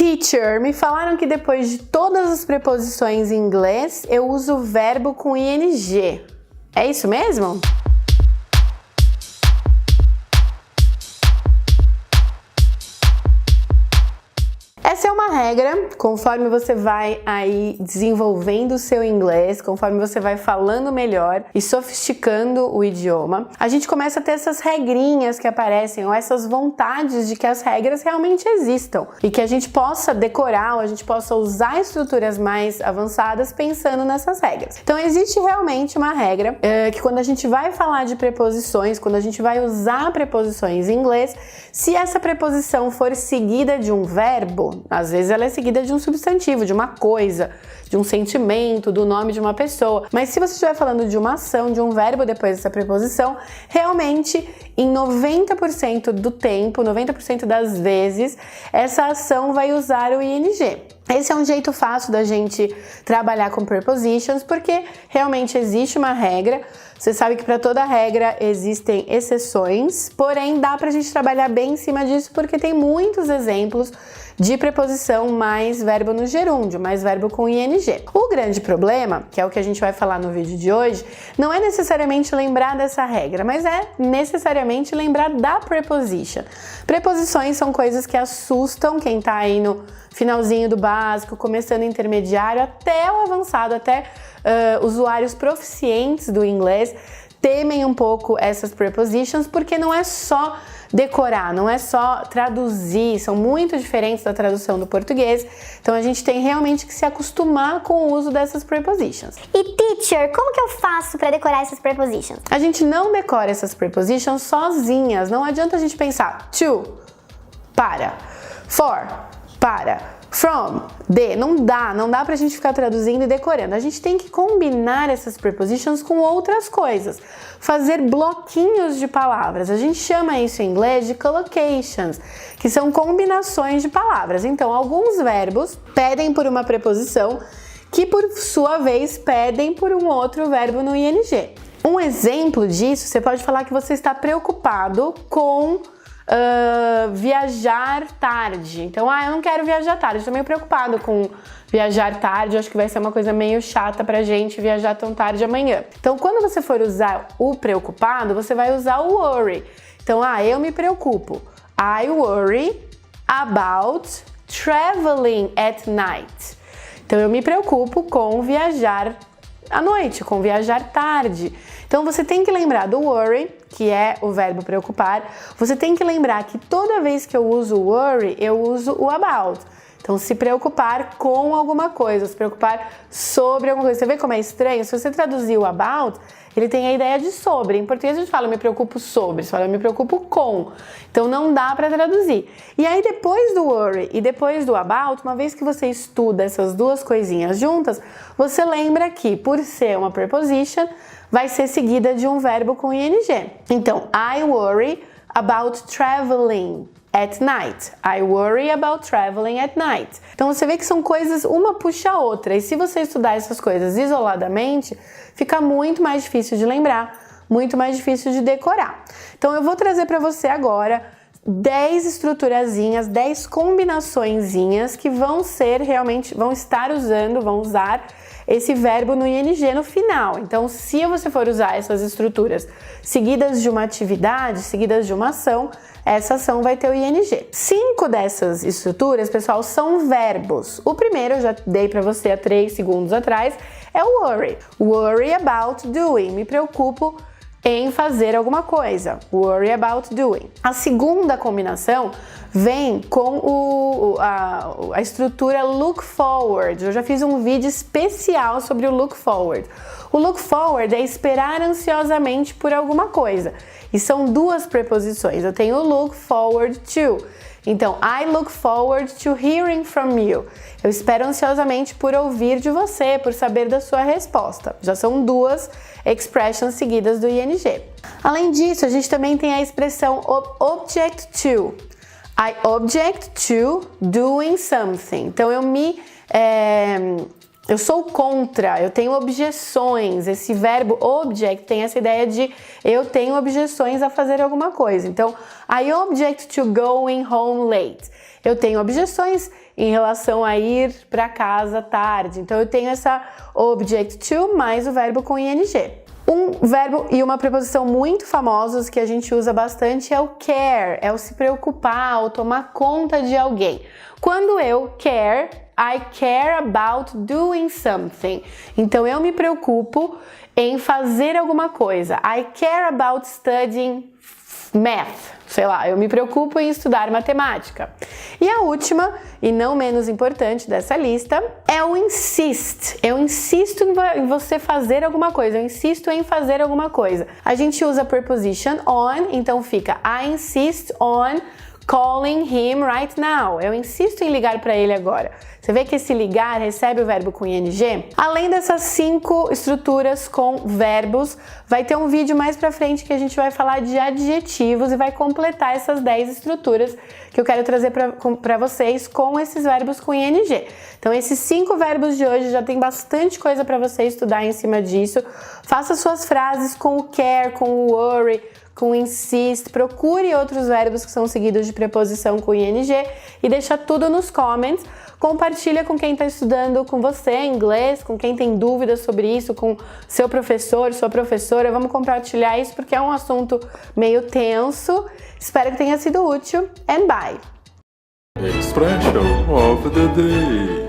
Teacher, me falaram que depois de todas as preposições em inglês, eu uso o verbo com ing. É isso mesmo? Essa é uma regra, conforme você vai aí desenvolvendo o seu inglês, conforme você vai falando melhor e sofisticando o idioma, a gente começa a ter essas regrinhas que aparecem, ou essas vontades de que as regras realmente existam e que a gente possa decorar, ou a gente possa usar estruturas mais avançadas pensando nessas regras. Então existe realmente uma regra que quando a gente vai falar de preposições, quando a gente vai usar preposições em inglês, se essa preposição for seguida de um verbo, às vezes ela é seguida de um substantivo, de uma coisa, de um sentimento, do nome de uma pessoa. Mas se você estiver falando de uma ação, de um verbo depois dessa preposição, realmente em 90% do tempo, 90% das vezes, essa ação vai usar o ing. Esse é um jeito fácil da gente trabalhar com prepositions, porque realmente existe uma regra. Você sabe que para toda regra existem exceções, porém dá pra gente trabalhar bem em cima disso, porque tem muitos exemplos de preposição mais verbo no gerúndio, mais verbo com ing. O grande problema, que é o que a gente vai falar no vídeo de hoje, não é necessariamente lembrar dessa regra, mas é necessariamente lembrar da preposition. Preposições são coisas que assustam quem tá aí no finalzinho do básico, começando intermediário, até o avançado, até usuários proficientes do inglês temem um pouco essas prepositions, porque não é só decorar, não é só traduzir, são muito diferentes da tradução do português, então a gente tem realmente que se acostumar com o uso dessas prepositions. E teacher, como que eu faço para decorar essas prepositions? A gente não decora essas prepositions sozinhas, não adianta a gente pensar to, para, for, para, from, de, não dá pra gente ficar traduzindo e decorando. A gente tem que combinar essas prepositions com outras coisas, fazer bloquinhos de palavras. A gente chama isso em inglês de collocations, que são combinações de palavras. Então, alguns verbos pedem por uma preposição que, por sua vez, pedem por um outro verbo no ing. Um exemplo disso, você pode falar que você está preocupado com viajar tarde. Então, eu não quero viajar tarde, estou meio preocupado com viajar tarde, acho que vai ser uma coisa meio chata pra gente viajar tão tarde amanhã. Então, quando você for usar o preocupado, você vai usar o worry. Então, eu me preocupo. I worry about traveling at night. Então, eu me preocupo com viajar à noite, com viajar tarde. Então, você tem que lembrar do worry, que é o verbo preocupar. Você tem que lembrar que toda vez que eu uso o worry, eu uso o about. Então, se preocupar com alguma coisa, se preocupar sobre alguma coisa. Você vê como é estranho? Se você traduzir o about, ele tem a ideia de sobre. Em português a gente fala, eu me preocupo sobre, você fala, eu me preocupo com. Então, não dá para traduzir. E aí, depois do worry e depois do about, uma vez que você estuda essas duas coisinhas juntas, você lembra que, por ser uma preposition, vai ser seguida de um verbo com ing. Então, I worry about traveling at night. I worry about traveling at night. Então, você vê que são coisas, uma puxa a outra. E se você estudar essas coisas isoladamente, fica muito mais difícil de lembrar, muito mais difícil de decorar. Então, eu vou trazer para você agora 10 estruturazinhas, 10 combinaçõezinhas que vão usar esse verbo no ing no final. Então, se você for usar essas estruturas seguidas de uma atividade, seguidas de uma ação, essa ação vai ter o ing. 5 dessas estruturas, pessoal, são verbos. O primeiro, eu já dei para você há 3 segundos atrás, é o worry. Worry about doing. Me preocupo em fazer alguma coisa. Worry about doing. A segunda combinação vem com a estrutura look forward. Eu já fiz um vídeo especial sobre o look forward. O look forward é esperar ansiosamente por alguma coisa. E são duas preposições. Eu tenho o look forward to. Então, I look forward to hearing from you. Eu espero ansiosamente por ouvir de você, por saber da sua resposta. Já são duas expressions seguidas do ing. Além disso, a gente também tem a expressão object to. I object to doing something. Então, eu sou contra, eu tenho objeções. Esse verbo object tem essa ideia de eu tenho objeções a fazer alguma coisa. Então, I object to going home late. eu tenho objeções em relação a ir para casa tarde. Então eu tenho essa object to mais o verbo com ing. Um verbo e uma preposição muito famosos que a gente usa bastante é o care, é o se preocupar ou tomar conta de alguém. Quando eu care, I care about doing something. Então eu me preocupo em fazer alguma coisa. I care about studying math. Sei lá, eu me preocupo em estudar matemática. E a última, e não menos importante dessa lista, é o insist. Eu insisto em você fazer alguma coisa, eu insisto em fazer alguma coisa. A gente usa preposition on, então fica I insist on calling him right now. Eu insisto em ligar para ele agora. Você vê que esse ligar recebe o verbo com ing? Além dessas 5 estruturas com verbos, vai ter um vídeo mais pra frente que a gente vai falar de adjetivos e vai completar essas 10 estruturas que eu quero trazer pra vocês com esses verbos com ing. Então esses 5 verbos de hoje já tem bastante coisa pra você estudar em cima disso. Faça suas frases com o care, com o worry, com insist, procure outros verbos que são seguidos de preposição com ing e deixa tudo nos comments. Compartilha com quem está estudando com você inglês, com quem tem dúvidas sobre isso, com seu professor, sua professora. Vamos compartilhar isso porque é um assunto meio tenso. Espero que tenha sido útil. And bye! Expression of the day.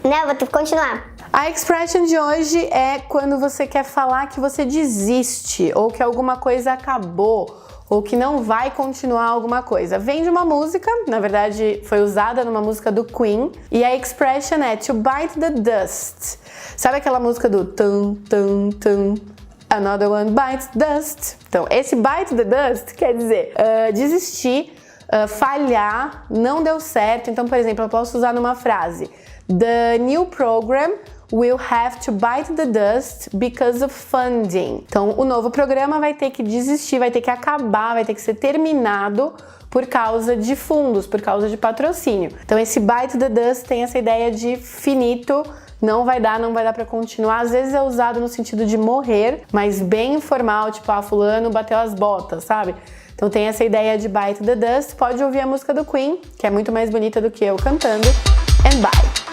Não, vou ter que continuar. A expression de hoje é quando você quer falar que você desiste ou que alguma coisa acabou ou que não vai continuar alguma coisa. Vem de uma música, na verdade foi usada numa música do Queen, e a expression é to bite the dust. Sabe aquela música do tum, tum, tum, another one bites dust? Então, esse bite the dust quer dizer desistir, falhar, não deu certo. Então, por exemplo, eu posso usar numa frase: The new program will have to bite the dust because of funding. Então, o novo programa vai ter que desistir, vai ter que acabar, vai ter que ser terminado por causa de fundos, por causa de patrocínio. Então, esse bite the dust tem essa ideia de finito, não vai dar para continuar. Às vezes é usado no sentido de morrer, mas bem informal, tipo, fulano bateu as botas, sabe? Então tem essa ideia de bite the dust. Pode ouvir a música do Queen, que é muito mais bonita do que eu cantando. And bye!